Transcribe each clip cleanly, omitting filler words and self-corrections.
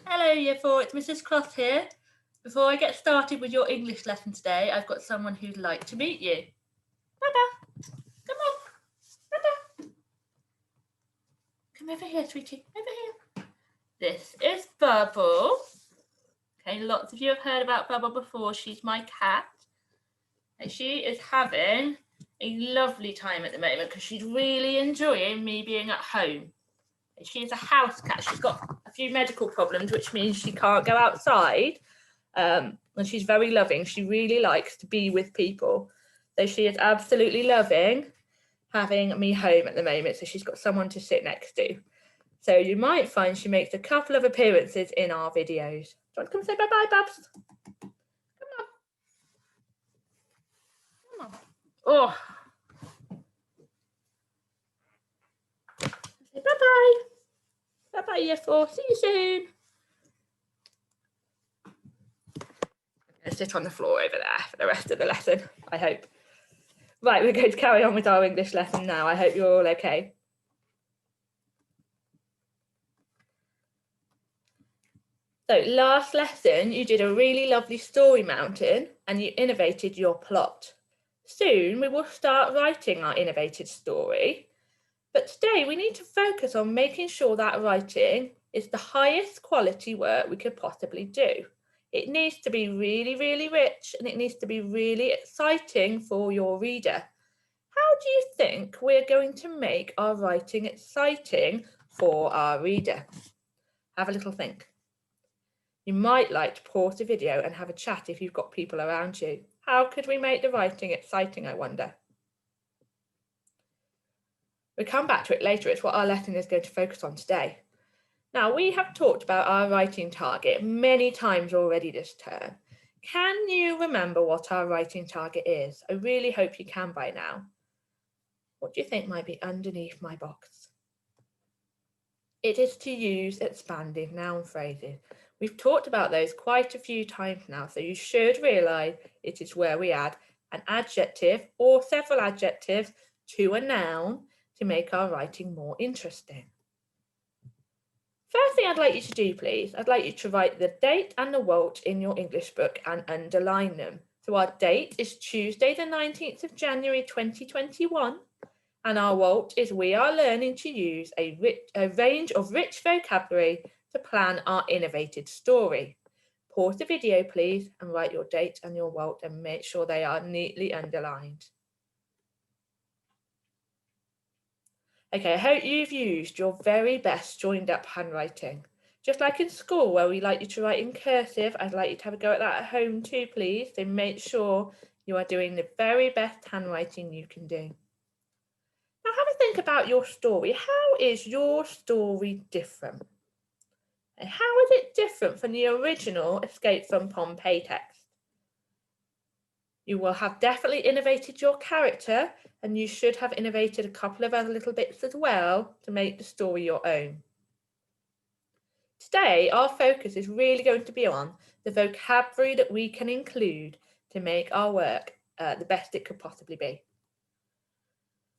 Hello Year 4, it's Mrs. Cross here. Before I get started with your English lesson today, I've got someone who'd like to meet you. Baba, come on, Baba. Come over here, sweetie, over here. This is Bubble. Okay, lots of you have heard about Bubble before. She's my cat. And she is having a lovely time at the moment because she's really enjoying me being at home. She's a house cat. She's got a few medical problems, which means she can't go outside. And she's very loving. She really likes to be with people. So she is absolutely loving having me home at the moment. So she's got someone to sit next to. So you might find she makes a couple of appearances in our videos. Do you want to come say bye-bye, Babs? Come on. Come on. Oh. Say bye-bye. Bye-bye, Year 4. See you soon. I'm going to sit on the floor over there for the rest of the lesson, I hope. Right, we're going to carry on with our English lesson now. I hope you're all okay. So last lesson, you did a really lovely story mountain and you innovated your plot. Soon we will start writing our innovated story. But today we need to focus on making sure that writing is the highest quality work we could possibly do. It needs to be really, really rich and it needs to be really exciting for your reader. How do you think we're going to make our writing exciting for our reader? Have a little think. You might like to pause the video and have a chat if you've got people around you. How could we make the writing exciting, I wonder? We'll come back to it later. It's what our lesson is going to focus on today. Now, we have talked about our writing target many times already this term. Can you remember what our writing target is? I really hope you can by now. What do you think might be underneath my box? It is to use expanded noun phrases. We've talked about those quite a few times now, so you should realise it is where we add an adjective or several adjectives to a noun to make our writing more interesting. First thing I'd like you to do, please, I'd like you to write the date and the WALT in your English book and underline them. So our date is Tuesday the 19th of January 2021. And our WALT is we are learning to use a range of rich vocabulary to plan our innovated story. Pause the video, please, and write your date and your WALT and make sure they are neatly underlined. Okay, I hope you've used your very best joined up handwriting. Just like in school where we like you to write in cursive, I'd like you to have a go at that at home too, please. So make sure you are doing the very best handwriting you can do. Now have a think about your story. How is your story different? And how is it different from the original Escape from Pompeii text? You will have definitely innovated your character and you should have innovated a couple of other little bits as well to make the story your own. Today, our focus is really going to be on the vocabulary that we can include to make our work the best it could possibly be.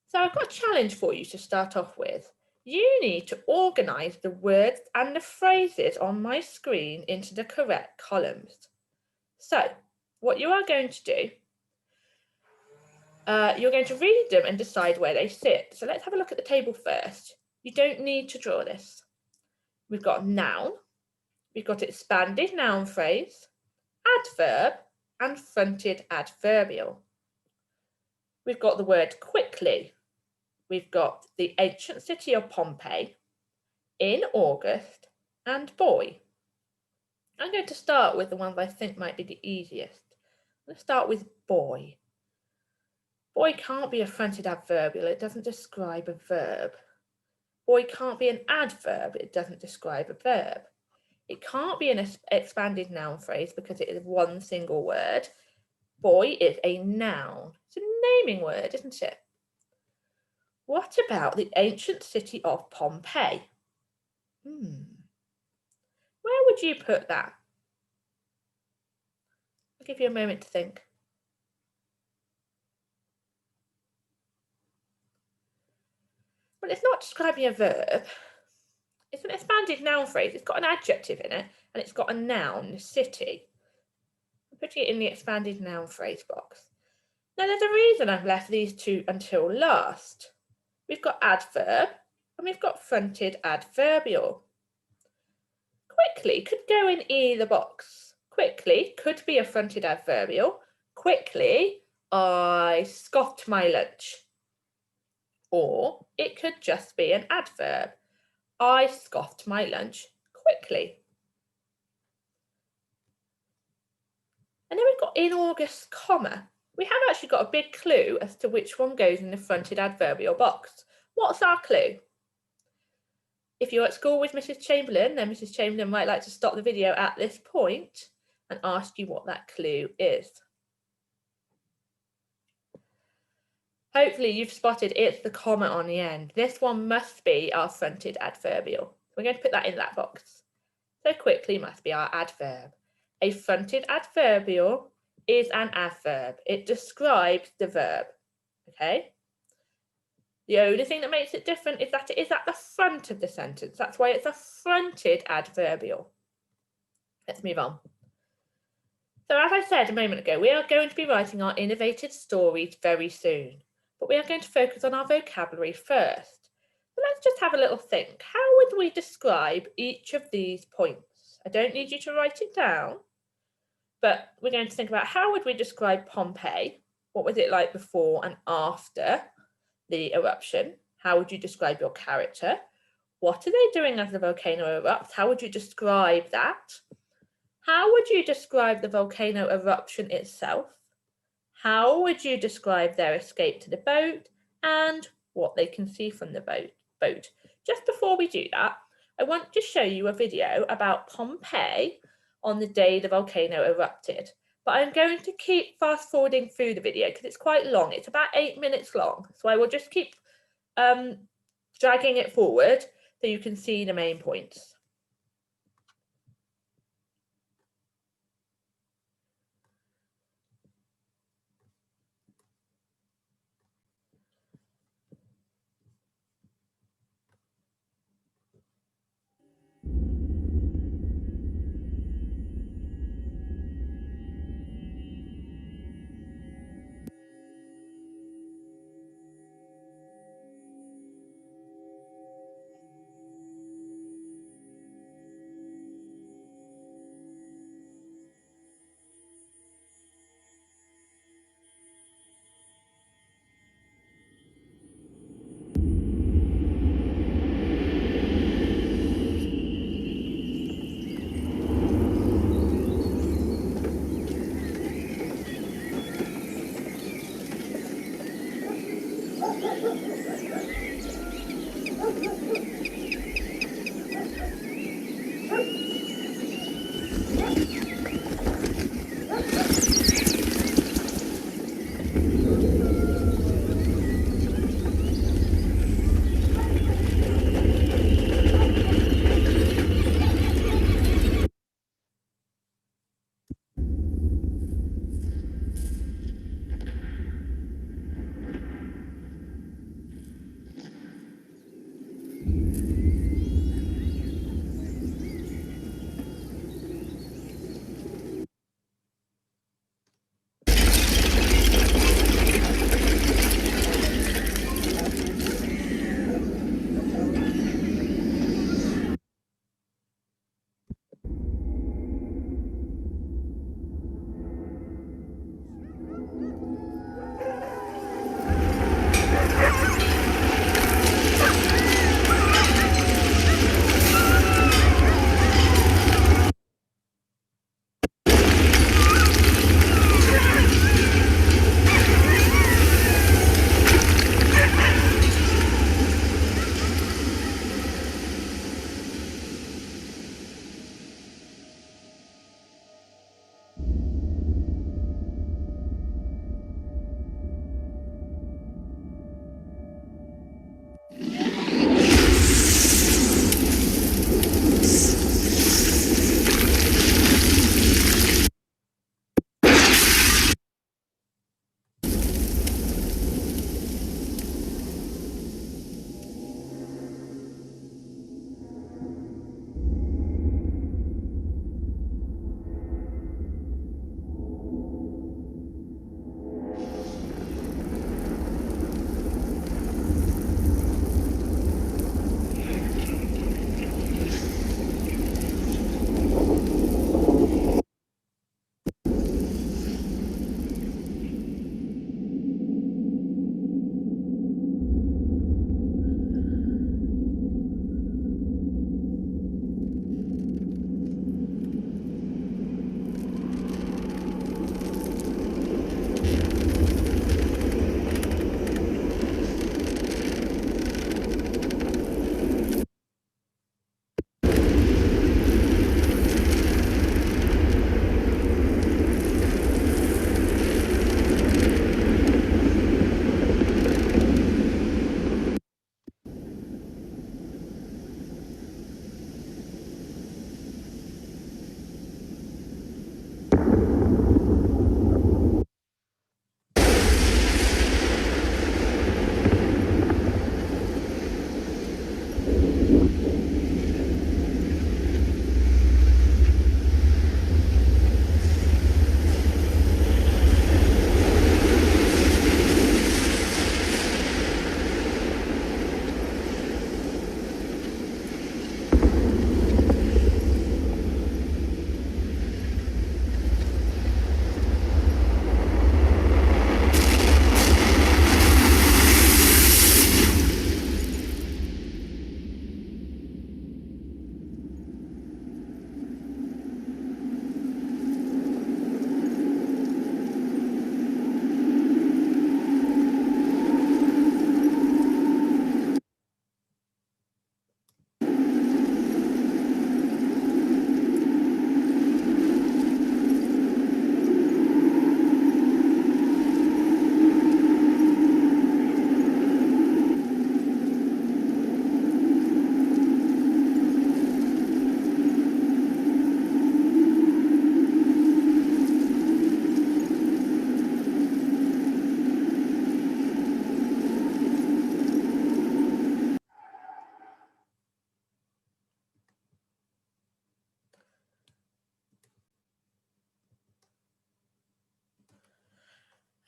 So I've got a challenge for you to start off with. You need to organise the words and the phrases on my screen into the correct columns. So what you are going to do, you're going to read them and decide where they sit. So let's have a look at the table first. You don't need to draw this. We've got noun, we've got expanded noun phrase, adverb, and fronted adverbial. We've got the word quickly. We've got the ancient city of Pompeii, in August, and boy. I'm going to start with the ones I think might be the easiest. Let's start with boy. Boy can't be a fronted adverbial, it doesn't describe a verb. Boy can't be an adverb, it doesn't describe a verb. It can't be an expanded noun phrase because it is one single word. Boy is a noun. It's a naming word, isn't it? What about the ancient city of Pompeii? Where would you put that? I'll give you a moment to think. Well, it's not describing a verb. it's an expanded noun phrase. It's got an adjective in it, and it's got a noun, city. I'm putting it in the expanded noun phrase box. Now there's a reason I've left these two until last. We've got adverb and we've got fronted adverbial. Quickly could go in either box. Quickly could be a fronted adverbial. Quickly, I scoffed my lunch. Or it could just be an adverb. I scoffed my lunch quickly. And then we've got in August, comma. We have actually got a big clue as to which one goes in the fronted adverbial box. What's our clue? If you're at school with Mrs. Chamberlain, then Mrs. Chamberlain might like to stop the video at this point and ask you what that clue is. Hopefully you've spotted it's the comma on the end. This one must be our fronted adverbial. We're going to put that in that box. So quickly must be our adverb. A fronted adverbial is an adverb. It describes the verb, okay? The only thing that makes it different is that it is at the front of the sentence. That's why it's a fronted adverbial. Let's move on. So as I said a moment ago, we are going to be writing our innovated stories very soon, but we are going to focus on our vocabulary first. So let's just have a little think. How would we describe each of these points? I don't need you to write it down, but we're going to think about how would we describe Pompeii? What was it like before and after the eruption? How would you describe your character? What are they doing as the volcano erupts? How would you describe that? How would you describe the volcano eruption itself? How would you describe their escape to the boat and what they can see from the boat? Just before we do that, I want to show you a video about Pompeii on the day the volcano erupted. But I'm going to keep fast forwarding through the video because it's quite long. It's about 8 minutes long. So I will just keep dragging it forward so you can see the main points.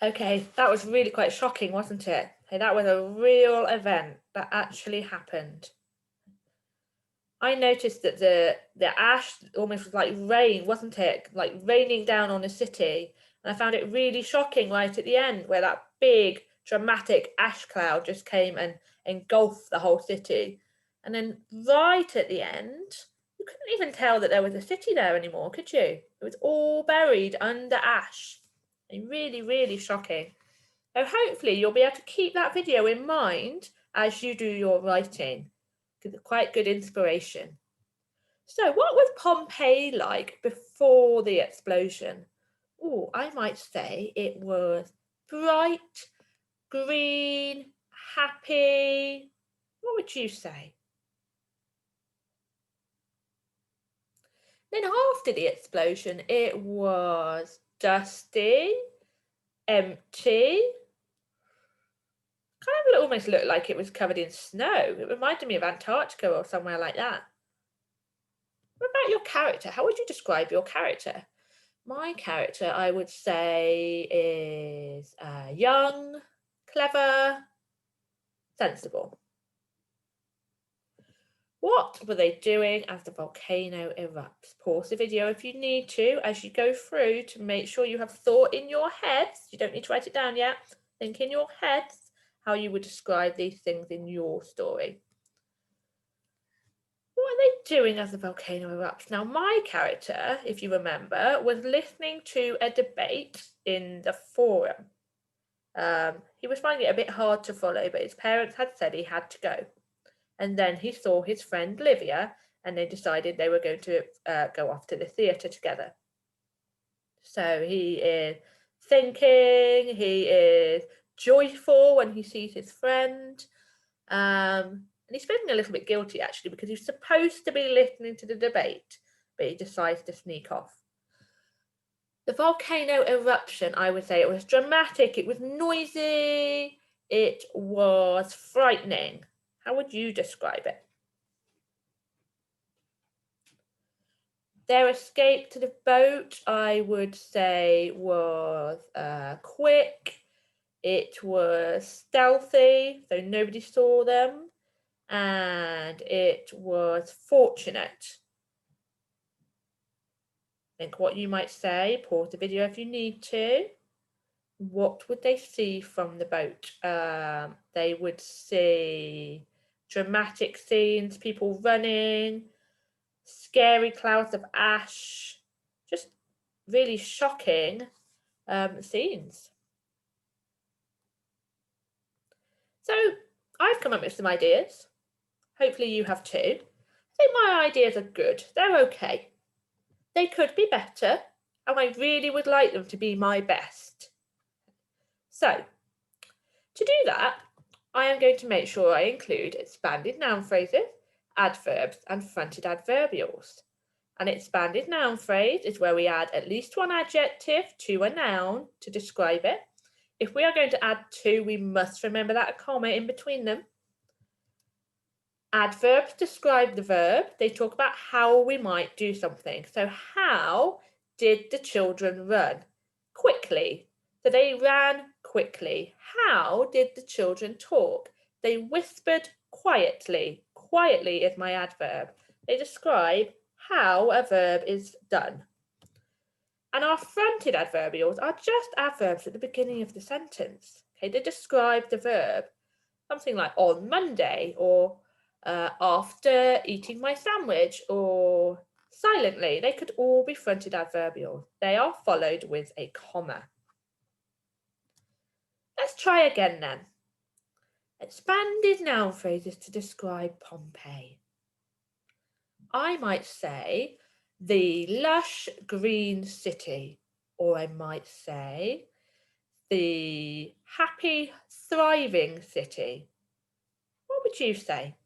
Okay, that was really quite shocking, wasn't it? Okay, that was a real event that actually happened. I noticed that the ash almost was like rain, wasn't it? Like raining down on the city. And I found it really shocking right at the end where that big dramatic ash cloud just came and engulfed the whole city. And then right at the end, you couldn't even tell that there was a city there anymore, could you? It was all buried under ash. And really, really shocking. So hopefully you'll be able to keep that video in mind as you do your writing. It's quite good inspiration. So what was Pompeii like before the explosion? Oh, I might say it was bright, green, happy. What would you say? Then after the explosion, it was dusty, empty. Kind of almost looked like it was covered in snow. It reminded me of Antarctica or somewhere like that. What about your character? How would you describe your character? My character, I would say, is young, clever, sensible. What were they doing as the volcano erupts? Pause the video if you need to as you go through to make sure you have thought in your heads. You don't need to write it down yet. Think in your heads how you would describe these things in your story. What are they doing as the volcano erupts? Now, my character, if you remember, was listening to a debate in the forum. He was finding it a bit hard to follow, but his parents had said he had to go. And then he saw his friend Livia, and they decided they were going to go off to the theatre together. So he is thinking, he is joyful when he sees his friend. And he's feeling a little bit guilty actually because he's supposed to be listening to the debate, but he decides to sneak off. The volcano eruption, I would say it was dramatic, it was noisy, it was frightening. How would you describe it? Their escape to the boat, I would say, was quick. It was stealthy, so nobody saw them. And it was fortunate. Think what you might say. Pause the video if you need to. What would they see from the boat? They would see dramatic scenes, people running, scary clouds of ash, just really shocking scenes. So I've come up with some ideas. Hopefully you have too. I think my ideas are good. They're okay. They could be better, and I really would like them to be my best. So, to do that, I am going to make sure I include expanded noun phrases, adverbs, and fronted adverbials. An expanded noun phrase is where we add at least one adjective to a noun to describe it. If we are going to add two, we must remember that a comma in between them. Adverbs describe the verb. They talk about how we might do something. So how did the children run? Quickly. So they ran quickly. How did the children talk? They whispered quietly. Quietly is my adverb. They describe how a verb is done. And our fronted adverbials are just adverbs at the beginning of the sentence. Okay, they describe the verb. Something like on Monday, or after eating my sandwich, or silently. They could all be fronted adverbials. They are followed with a comma. Let's try again then. Expanded noun phrases to describe Pompeii. I might say the lush green city, or I might say the happy, thriving city. What would you say?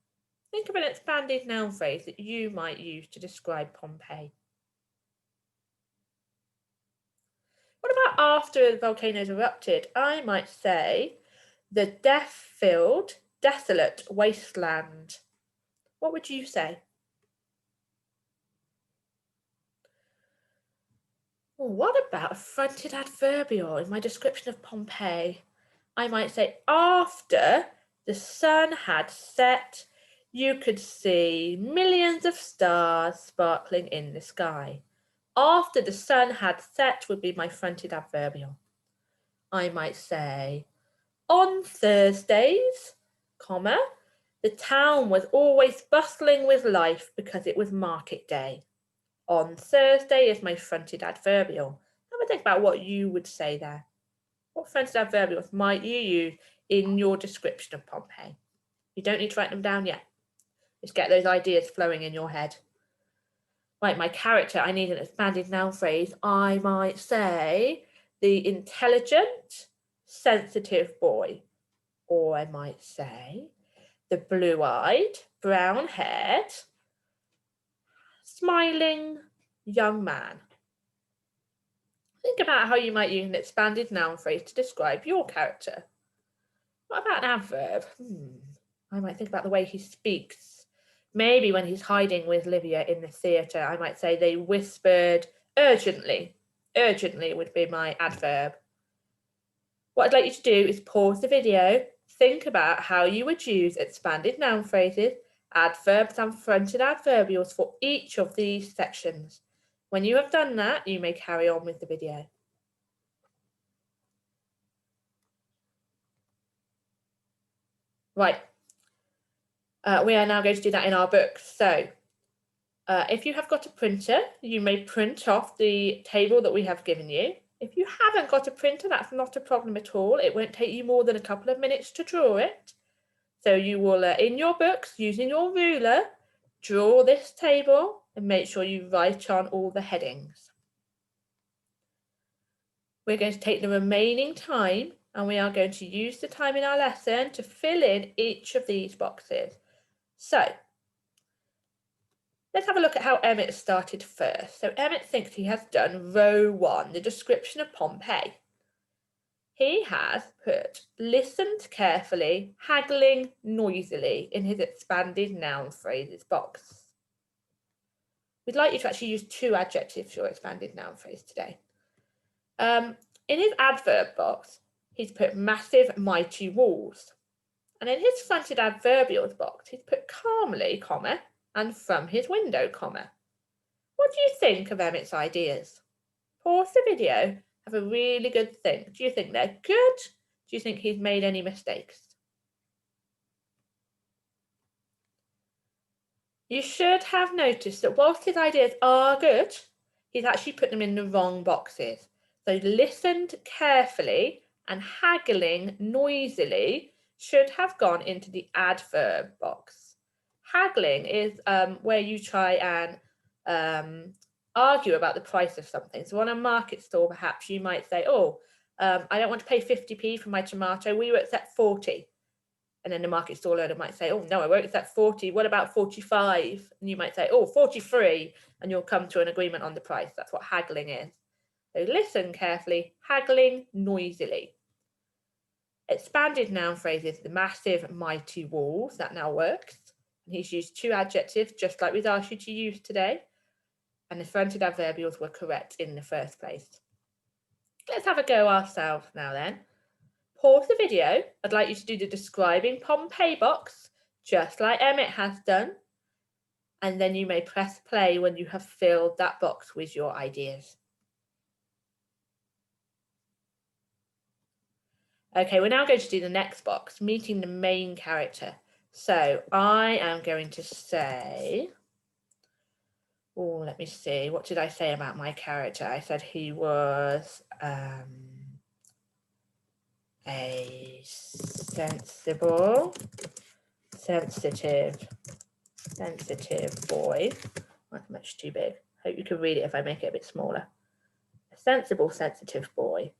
Think of an expanded noun phrase that you might use to describe Pompeii. What about after the volcanoes erupted? I might say the death-filled, desolate wasteland. What would you say? What about a fronted adverbial in my description of Pompeii? I might say, after the sun had set, you could see millions of stars sparkling in the sky. After the sun had set would be my fronted adverbial. I might say, on Thursdays, comma, the town was always bustling with life because it was market day. On Thursday is my fronted adverbial. Have a think about what you would say there. What fronted adverbials might you use in your description of Pompeii? You don't need to write them down yet. Just get those ideas flowing in your head. Right, my character, I need an expanded noun phrase. I might say the intelligent, sensitive boy. Or I might say the blue-eyed, brown-haired, smiling young man. Think about how you might use an expanded noun phrase to describe your character. What about an adverb? I might think about the way he speaks. Maybe when he's hiding with Livia in the theatre, I might say they whispered urgently. Urgently would be my adverb. What I'd like you to do is pause the video, think about how you would use expanded noun phrases, adverbs and fronted adverbials for each of these sections. When you have done that, you may carry on with the video. Right, we are now going to do that in our books. So if you have got a printer, you may print off the table that we have given you. If you haven't got a printer, that's not a problem at all. It won't take you more than a couple of minutes to draw it. So you will, in your books, using your ruler, draw this table and make sure you write on all the headings. We're going to take the remaining time and we are going to use the time in our lesson to fill in each of these boxes. So let's have a look at how Emmett started first. So Emmett thinks he has done row 1, the description of Pompeii. He has put listened carefully, haggling noisily in his expanded noun phrases box. We'd like you to actually use 2 adjectives for your expanded noun phrase today. In his adverb box, he's put massive, mighty walls. And in his fronted adverbials box, he's put calmly, comma, and from his window, comma. What do you think of Emmett's ideas? Pause the video, have a really good think. Do you think they're good? Do you think he's made any mistakes? You should have noticed that whilst his ideas are good, he's actually put them in the wrong boxes. So listened carefully and haggling noisily should have gone into the adverb box. Haggling is where you try and argue about the price of something. So on a market stall, perhaps you might say, I don't want to pay 50p for my tomato. Will you accept 40? And then the market stall owner might say, oh, no, I won't accept 40. What about 45? And you might say, 43. And you'll come to an agreement on the price. That's what haggling is. So listen carefully, haggling noisily. Expanded noun phrases, the massive, mighty walls. That now works. And he's used 2 adjectives, just like we've asked you to use today. And the fronted adverbials were correct in the first place. Let's have a go ourselves now then. Pause the video. I'd like you to do the describing Pompeii box, just like Emmett has done. And then you may press play when you have filled that box with your ideas. Okay, we're now going to do the next box, meeting the main character. So I am going to say, let me see, what did I say about my character? I said he was a sensible, sensitive boy. That's much too big. Hope you can read it if I make it a bit smaller. A sensible, sensitive boy.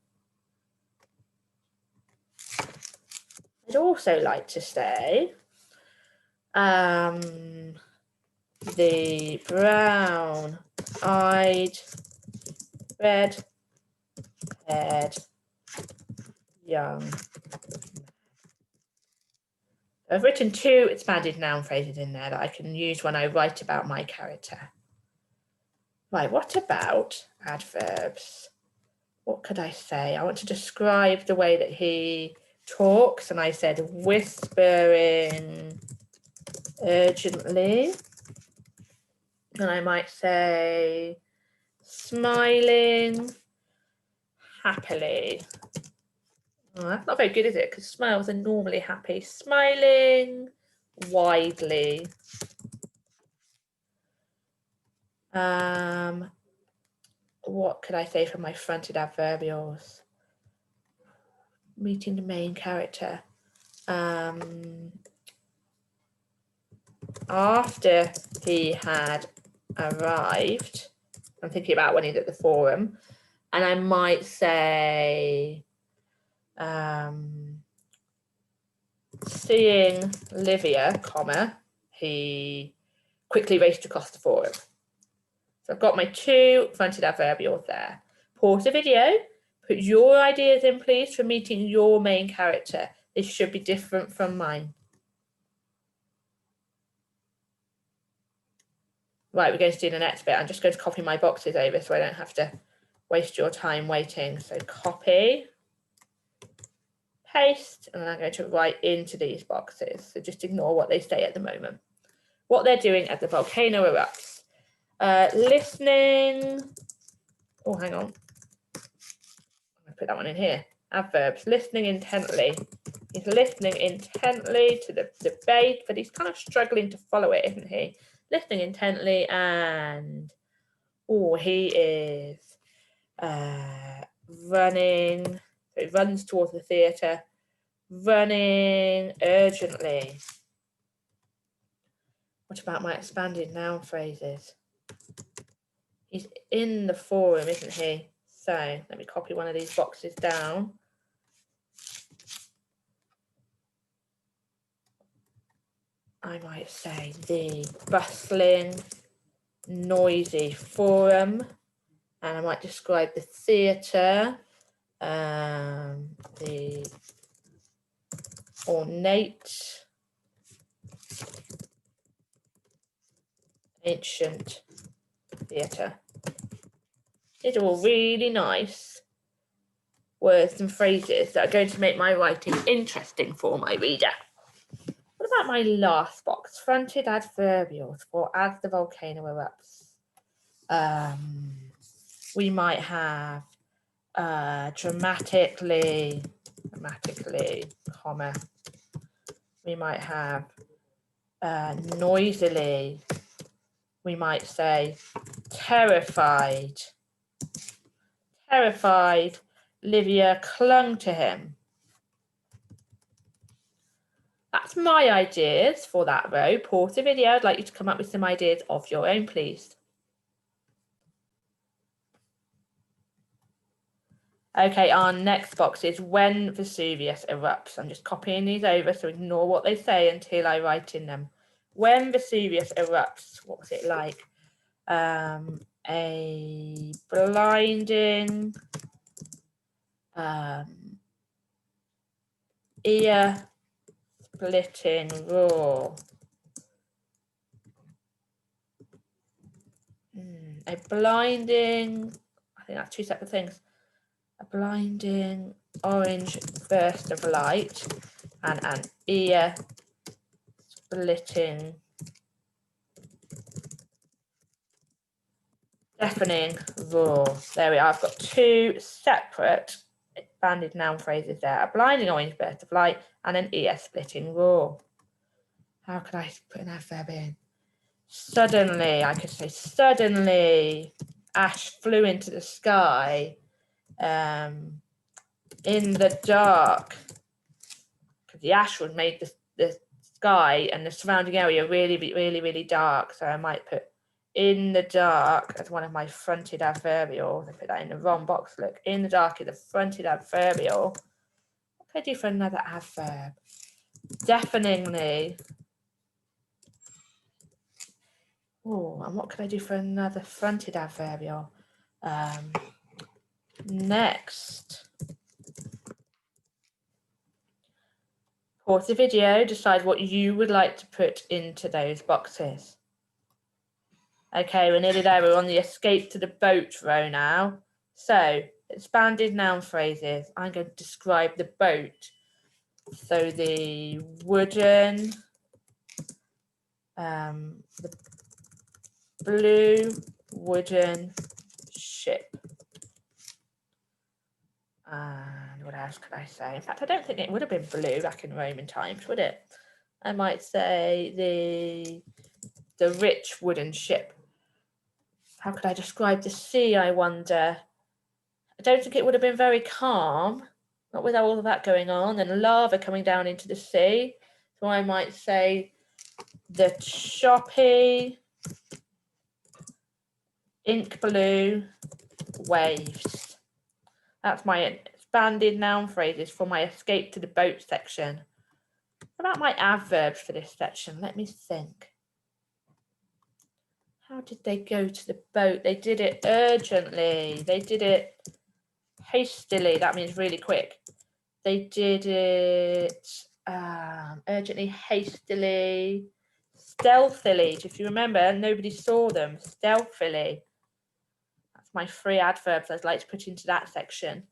I'd also like to say the brown-eyed, red-haired young man. I've written 2 expanded noun phrases in there that I can use when I write about my character. Right, what about adverbs? What could I say? I want to describe the way that he talks, and I said whispering urgently. And I might say smiling happily. Oh, that's not very good, is it? Because smiles are normally happy. Smiling widely. What could I say for my fronted adverbials? Meeting the main character. After he had arrived, I'm thinking about when he's at the forum, and I might say seeing Livia, he quickly raced across the forum. So I've got my 2 fronted adverbials there. Pause the video, put your ideas in, please, for meeting your main character. This should be different from mine. Right, we're going to do the next bit. I'm just going to copy my boxes over so I don't have to waste your time waiting. So copy, paste, and then I'm going to write into these boxes. So just ignore what they say at the moment. What they're doing as the volcano erupts. Listening. Oh, hang on. I'm going to put that one in here. Adverbs. Listening intently. He's listening intently to the debate, but he's kind of struggling to follow it, isn't he? Listening intently, and he is running. So he runs towards the theatre, running urgently. What about my expanded noun phrases? He's in the forum, isn't he? So let me copy one of these boxes down. I might say the bustling, noisy forum, and I might describe the theatre, the ornate, ancient theatre. These are all really nice words and phrases that are going to make my writing interesting for my reader. What about my last box? Fronted adverbials for as the volcano erupts. We might have dramatically, comma. We might have noisily. We might say terrified. Terrified, Livia clung to him. That's my ideas for that row. Pause the video. I'd like you to come up with some ideas of your own, please. Okay, our next box is when Vesuvius erupts. I'm just copying these over, so ignore what they say until I write in them. When Vesuvius erupts, what was it like? A blinding, ear-splitting roar. A blinding, I think that's 2 separate things. A blinding orange burst of light and an ear-splitting, deafening roar. There we are. I've got 2 separate expanded noun phrases there. A blinding orange burst of light and an ear-splitting roar. How could I put an adverb in? Suddenly, I could say suddenly, ash flew into the sky. In the dark, because the ash would make the sky and the surrounding area really dark. So I might put in the dark as one of my fronted adverbials. I put that in the wrong box. Look, in the dark is a fronted adverbial. What can I do for another adverb? Deafeningly. Oh, and what can I do for another fronted adverbial? Next. Pause the video, decide what you would like to put into those boxes. Okay, we're nearly there. We're on the escape to the boat row now. So, expanded noun phrases. I'm going to describe the boat. So the wooden, the blue wooden ship. And what else could I say? In fact, I don't think it would have been blue back in Roman times, would it? I might say the rich wooden ship. How could I describe the sea, I wonder? I don't think it would have been very calm, not with all of that going on and lava coming down into the sea. So I might say the choppy, ink blue waves. That's my expanded noun phrases for my escape to the boat section. What about my adverbs for this section? Let me think. How did they go to the boat? They did it urgently. They did it hastily. That means really quick. They did it urgently, hastily, stealthily. If you remember, nobody saw them. Stealthily. That's my 3 adverbs I'd like to put into that section.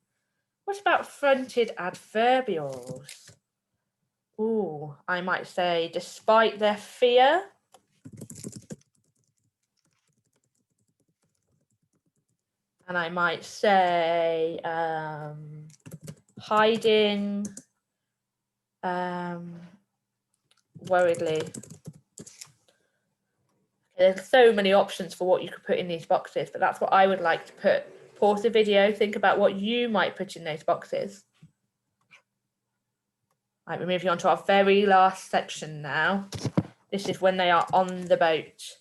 What about fronted adverbials? Ooh, I might say, despite their fear. And I might say, hiding, worriedly. There's so many options for what you could put in these boxes, but that's what I would like to put. Pause the video, think about what you might put in those boxes. Right, we're moving on to our very last section now. This is when they are on the boat.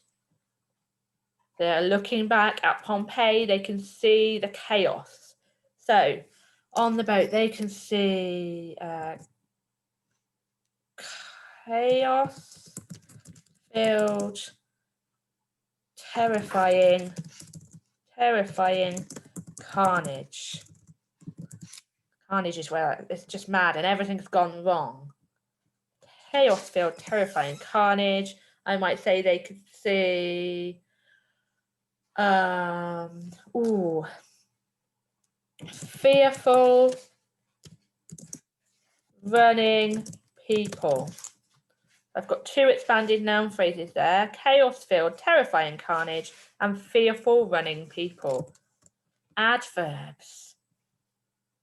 They're looking back at Pompeii. They can see the chaos. So, on the boat, they can see chaos-filled, terrifying carnage. Carnage is where it's just mad and everything's gone wrong. Chaos-filled, terrifying carnage. I might say they could see fearful running people. I've got 2 expanded noun phrases there. Chaos-filled, terrifying carnage, and fearful running people. Adverbs.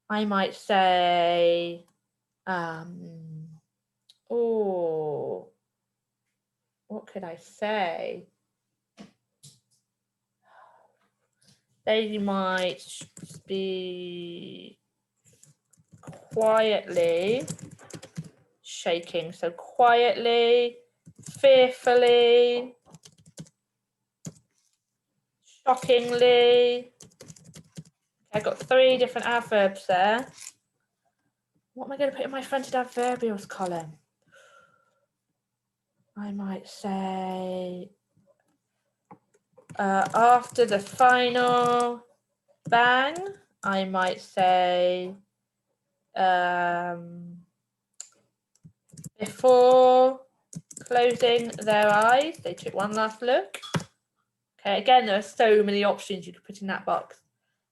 I might say, what could I say? They might be quietly shaking. So quietly, fearfully, shockingly. I've got 3 different adverbs there. What am I going to put in my fronted adverbials column? I might say, after the final bang, I might say, before closing their eyes, they took one last look. Okay, again, there are so many options you could put in that box.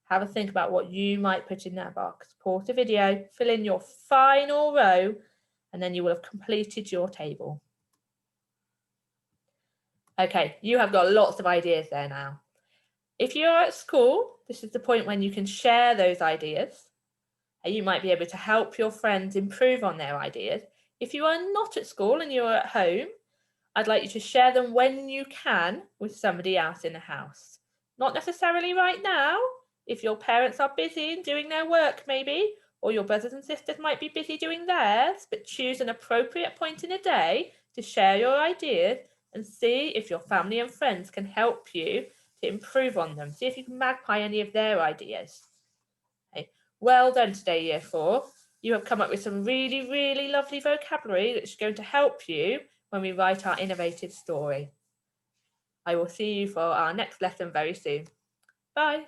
Have a think about what you might put in that box. Pause the video, fill in your final row, and then you will have completed your table. Okay, you have got lots of ideas there now. If you're at school, this is the point when you can share those ideas. And you might be able to help your friends improve on their ideas. If you are not at school and you're at home, I'd like you to share them when you can with somebody else in the house. Not necessarily right now. If your parents are busy and doing their work maybe, or your brothers and sisters might be busy doing theirs, but choose an appropriate point in the day to share your ideas and see if your family and friends can help you to improve on them. See if you can magpie any of their ideas. Okay. Well done today, Year 4. You have come up with some really, really lovely vocabulary that's going to help you when we write our innovative story. I will see you for our next lesson very soon. Bye.